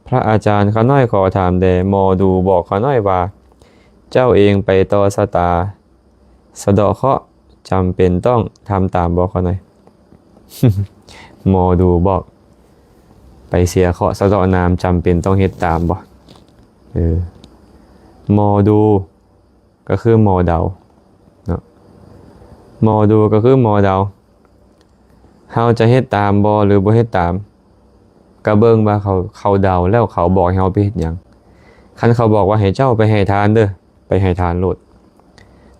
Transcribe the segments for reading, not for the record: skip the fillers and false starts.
พระอาจารย์ข้าน้อยขอถามแด่หมอดูบอกข้าน้อยว่าเจ้าเองไปต่อชะตาสะเดาะเคราะห์จำเป็นต้องทำตามบอกข้าน้อย หมอดูบอกไปเสียเคราะห์สะเดาะนามจำเป็นต้องเฮ็ดตามบ่หมอดูก็คือหมอเดาเนาะหมอดูก็คือหมอเดาเฮาจะเฮ็ดตามบ่หรือบ่เฮ็ดตามก็เบิ่งว่าเขาเดาแล้วเขาบอกให้เฮาไปเฮ็ดหยังคันเขาบอกว่าให้เจ้าไปให้ทานเด้อไปให้ทานโลด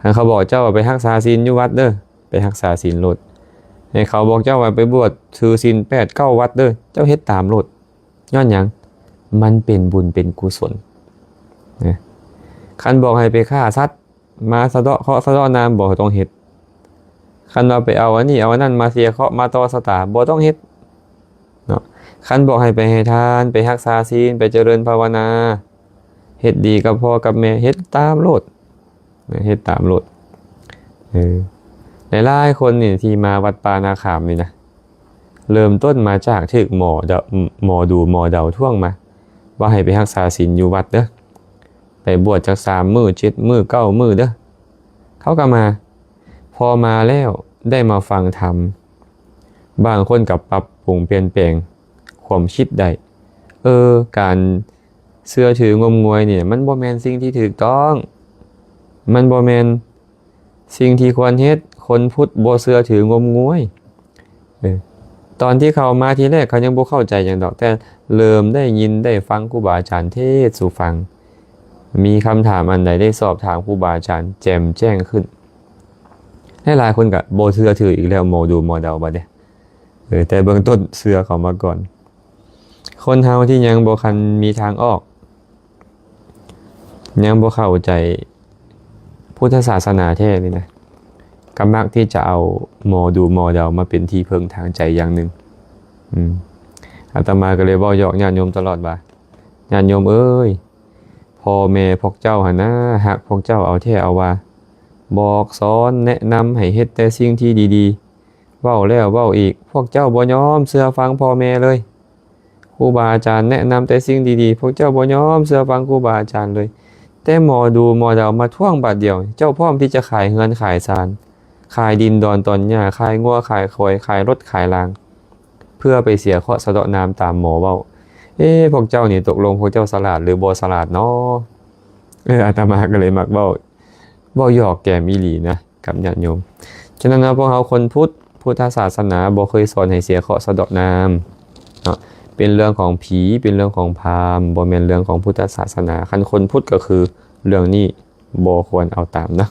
คันเขาบอกเจ้าว่าไปรักษาศีลอยู่วัดเด้อไปรักษาศีลโลดให้เขาบอกเจ้าว่าไปบวชถือศีล8 9วัดเด้อเจ้าเฮ็ดตามโลดย้อนหยังมันเป็นบุญเป็นกุศลนะคันบอกให้ไปฆ่าสัตว์มาสะเดาะเคราะห์สะเดาะนามบอกต้องเฮ็ดคันเราไปเอาอันนี้เอาอันนั้นมาเสียเคราะห์มาต่อชะตาบ่ต้องเฮ็ดเนาะคันบอกให้ไปให้ทานไปรักษาศีลไปเจริญภาวนาเฮ็ดดีกับพ่อกับแม่เฮ็ดตามโลดเฮ็ดตามโลดหลายๆคนนี่ที่มาวัดป่านาขามนี่นะเริ่มต้นมาจากถึกหมอดูหมอเดาท่วงมาว่าให้ไปรักษาศีลอยู่วัดเด้อไปบวชจาก3 มื้อ7 มื้อ9 มื้อเด้อเขาก็มาพอมาแล้วได้มาฟังธรรมบางคนกับปรับปรุงเปลี่ยนแปลงความคิดได้การเชื่อถืองมงวยเนี่ยมันบ่แม่นสิ่งที่ถูกต้องมันบ่แม่นสิ่งที่ควรเฮ็ดคนพุทธบ่เชื่อถืองมงวยตอนที่เขามาทีแรกเขายังบ่เข้าใจหยังดอกแต่เริ่มได้ยินได้ฟังครูบาอาจารย์เทศสู่ฟังมีคำถามอันใดได้สอบถามครูบาอาจารย์แจ่มแจ้งขึ้นหลายคนก็บ่เชื่อถืออีกแล้วหมอดูหมอเดาบัดนี้แต่เบื้องต้นเชื่อเขามาก่อนคนเฮาที่ยังบ่คันมีทางออกยังบ่เข้าใจพุทธศาสนาแท้นี่นะก็มักที่จะเอาหมอดูหมอเดามาเป็นที่พึ่งทางใจอย่างหนึ่งอาตมาก็เลยเว้าหยอกญาติโยมตลอดว่าญาติโยมเอ้ยพ่อแม่พวกเจ้าหั่นนะฮักพวกเจ้าเอาแท้เอาว่าบอกสอนแนะนำให้เฮ็ดแต่สิ่งที่ดีๆเว้าแล้วเว้าอีกพวกเจ้าบ่ยอมเชื่อฟังพ่อแม่เลยครูบาอาจารย์แนะนำแต่สิ่งดีๆพวกเจ้าบ่ยอมเชื่อฟังครูบาอาจารย์เลยแต่หมอดูหมอเดามาท่วงบาทเดียวเจ้าพร้อมที่จะขายเงินขายซานขายดินดอนตอนหญ้าขายงัวขายควายขายรถขายรางเพื่อไปเสียเคราะห์สะเดาะนามตามหมอเว้าพวกเจ้านี่ตกลงพวกเจ้าฉลาดหรือบ่ฉลาดเนาะอาตมาก็เลยมักเว้าหยอกแก่มิหลีนะกับญาติโยมฉะนั้นนะพวกเราคนพุทธศาสนาบ่เคยสอนให้เสียเคราะห์สะเดาะนามเนาะเป็นเรื่องของผีเป็นเรื่องของพราหมณ์บ่แม่นเรื่องของพุทธศาสนาคันคนพุทธก็คือเรื่องนี้บ่ควรเอาตามนะ